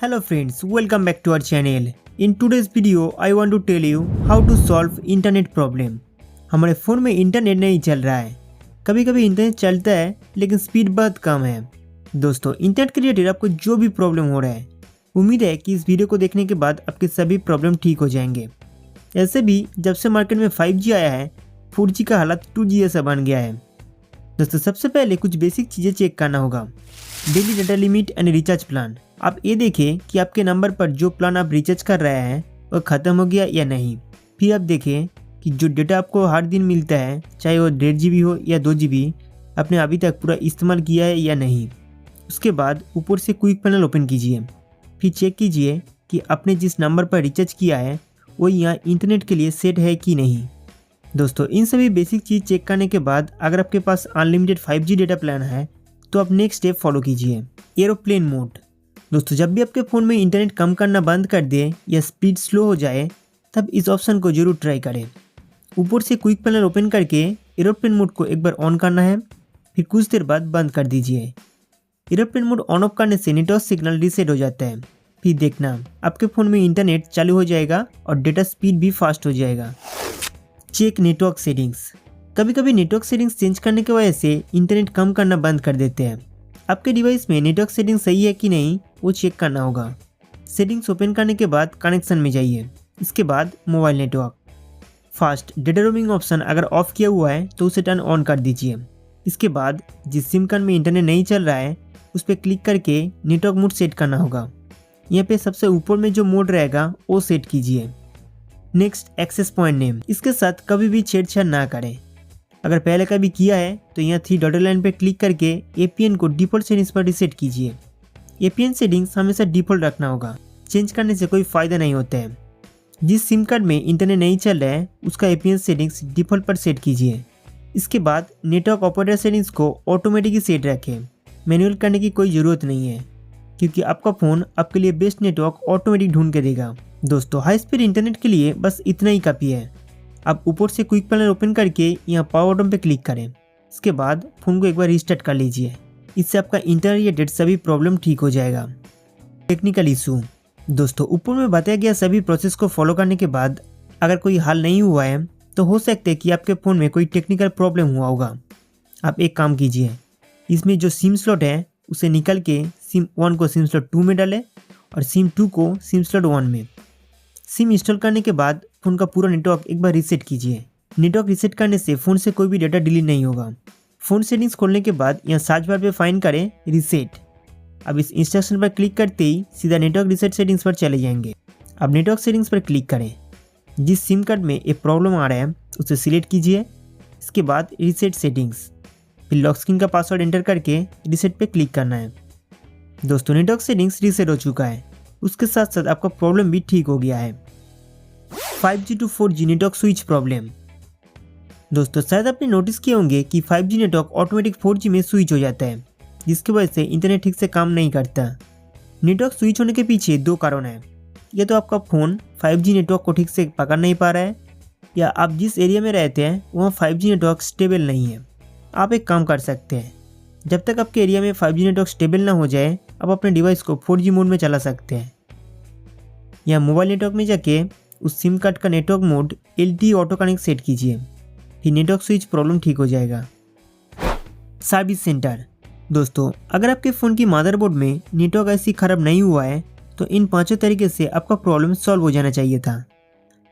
Hello friends, welcome back to our channel. In today's video, I want to tell you how to solve internet problem. हमारे phone में internet नहीं चल रहा है। कभी कभी इंटरनेट चलता है लेकिन स्पीड बहुत कम है। दोस्तों, इंटरनेट के रिलेटेड आपको जो भी प्रॉब्लम हो रहा है, उम्मीद है कि इस वीडियो को देखने के बाद आपके सभी प्रॉब्लम ठीक हो जाएंगे। ऐसे भी जब से मार्केट में 5G आया है, 4G का हालत 2G जैसा बन गया है। दोस्तों, सबसे पहले कुछ बेसिक चीज़ें चेक करना होगा। Daily data limit and recharge plan. आप ये देखें कि आपके नंबर पर जो प्लान आप रिचार्ज कर रहे हैं वह ख़त्म हो गया या नहीं। फिर आप देखें कि जो डेटा आपको हर दिन मिलता है, चाहे वो 1.5 GB हो या 2 GB, आपने अभी तक पूरा इस्तेमाल किया है या नहीं। उसके बाद ऊपर से क्विक पैनल ओपन कीजिए। फिर चेक कीजिए कि आपने जिस नंबर पर रिचार्ज किया है वो यहाँ इंटरनेट के लिए सेट है कि नहीं। दोस्तों, इन सभी बेसिक चीज़ चेक करने के बाद अगर आपके पास अनलिमिटेड 5G डेटा प्लान है तो आप नेक्स्ट स्टेप फॉलो कीजिए, एरोप्लेन मोड। दोस्तों, जब भी आपके फ़ोन में इंटरनेट कम करना बंद कर दे या स्पीड स्लो हो जाए, तब इस ऑप्शन को जरूर ट्राई करें। ऊपर से क्विक पैनल ओपन करके एरोप्लेन मोड को एक बार ऑन करना है, फिर कुछ देर बाद बंद कर दीजिए। एरोप्लेन मोड ऑन ऑफ करने से नेटवर्क सिग्नल रीसेट हो जाता है। फिर देखना आपके फ़ोन में इंटरनेट चालू हो जाएगा और डेटा स्पीड भी फास्ट हो जाएगा। Check network settings. कभी कभी नेटवर्क सेटिंग्स चेंज करने की वजह से इंटरनेट कम करना बंद कर देते हैं। आपके डिवाइस में नेटवर्क सेटिंग सही है कि नहीं वो चेक करना होगा। सेटिंग्स ओपन करने के बाद कनेक्शन में जाइए। इसके बाद mobile network. Fast data roaming option अगर ऑफ किया हुआ है तो उसे टर्न ऑन कर दीजिए। इसके बाद जिस सिम कार्ड में इंटरनेट नहीं चल रहा है उस पर क्लिक करके नेटवर्क मोड सेट करना होगा। यहाँ पे सबसे ऊपर में जो मोड रहेगा वो सेट कीजिए। Next, access point name. इसके साथ कभी भी छेड़छाड़ ना करें। अगर पहले कभी किया है तो यहाँ 3 डॉटेड लाइन पर क्लिक करके APN को डिफ़ॉल्ट सेटिंग्स पर रिसेट कीजिए। APN सेटिंग्स हमेशा डिफ़ॉल्ट रखना होगा, चेंज करने से कोई फ़ायदा नहीं होता है। जिस सिम कार्ड में इंटरनेट नहीं चल रहा है उसका APN सेटिंग्स डिफ़ॉल्ट पर सेट कीजिए। इसके बाद नेटवर्क ऑपरेटर सेटिंग्स को ऑटोमेटिकली सेट रखें। मैनुअल करने की कोई ज़रूरत नहीं है, क्योंकि आपका फ़ोन आपके लिए बेस्ट नेटवर्क ऑटोमेटिक ढूंढ के देगा। दोस्तों, हाई स्पीड इंटरनेट के लिए बस इतना ही काफ़ी है। आप ऊपर से क्विक पैनल ओपन करके यहाँ पावर बटन पे क्लिक करें। इसके बाद फ़ोन को एक बार रिस्टार्ट कर लीजिए। इससे आपका इंटरनेट रिलेटेड सभी प्रॉब्लम ठीक हो जाएगा। Technical issue. दोस्तों, ऊपर में बताया गया सभी प्रोसेस को फॉलो करने के बाद अगर कोई हल नहीं हुआ है तो हो सकता है कि आपके फ़ोन में कोई टेक्निकल प्रॉब्लम हुआ होगा। आप एक काम कीजिए, इसमें जो सिम स्लॉट है उसे निकल के सिम 1 को सिम स्लॉट 2 में डालें और सिम 2 को सिम स्लॉट 1 में। सिम इंस्टॉल करने के बाद फ़ोन का पूरा नेटवर्क एक बार रीसेट कीजिए। नेटवर्क रीसेट करने से फ़ोन से कोई भी डेटा डिलीट नहीं होगा। फ़ोन सेटिंग्स खोलने के बाद यहाँ सर्च बार पे फाइंड करें रीसेट। अब इस इंस्ट्रक्शन पर क्लिक करते ही सीधा नेटवर्क रीसेट सेटिंग्स पर चले जाएंगे। अब नेटवर्क सेटिंग्स पर क्लिक करें। जिस सिम कार्ड में एक प्रॉब्लम आ रहा है उसे सिलेक्ट कीजिए। इसके बाद रीसेट सेटिंग्स, फिर लॉक स्क्रीन का पासवर्ड एंटर करके रीसेट पे क्लिक करना है। दोस्तों, नेटवर्क सेटिंग्स रीसेट हो चुका है। उसके साथ साथ आपका प्रॉब्लम भी ठीक हो गया है। 5G to 4G network switch problem. दोस्तों, शायद आपने नोटिस किए होंगे कि 5G नेटवर्क ऑटोमेटिक 4G में स्विच हो जाता है, जिसकी वजह से इंटरनेट ठीक से काम नहीं करता। नेटवर्क स्विच होने के पीछे 2 कारण हैं। या तो आपका फ़ोन 5G नेटवर्क को ठीक से पकड़ नहीं पा रहा है, या आप जिस एरिया में रहते हैं वहाँ 5G नेटवर्क स्टेबल नहीं है। आप एक काम कर सकते हैं, जब तक आपके एरिया में 5G नेटवर्क स्टेबल ना हो जाए, आप अपने डिवाइस को 4G मोड में चला सकते हैं। या मोबाइल नेटवर्क में जाके उस सिम कार्ड का network mode LTE auto connect set कीजिए। फिर नेटवर्क स्विच प्रॉब्लम ठीक हो जाएगा। Service centre. दोस्तों, अगर आपके फ़ोन की मदरबोर्ड में नेटवर्क ऐसी ख़राब नहीं हुआ है तो इन 5 तरीके से आपका प्रॉब्लम सॉल्व हो जाना चाहिए था।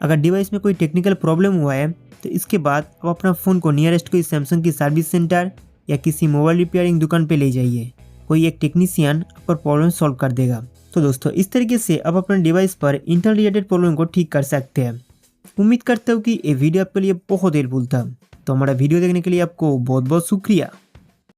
अगर डिवाइस में कोई टेक्निकल प्रॉब्लम हुआ है तो इसके बाद आप अपना फ़ोन को नियरेस्ट कोई सैमसंग की सर्विस सेंटर या किसी मोबाइल रिपेयरिंग दुकान पे ले जाइए। कोई एक टेक्नीशियन आपका प्रॉब्लम सॉल्व कर देगा। तो दोस्तों, इस तरीके से आप अपने डिवाइस पर इंटरनेट रिलेटेड प्रॉब्लम को ठीक कर सकते हैं। उम्मीद करता हूँ कि ये वीडियो आपके लिए बहुत हेल्पफुल था। तो हमारा वीडियो देखने के लिए आपको बहुत बहुत शुक्रिया।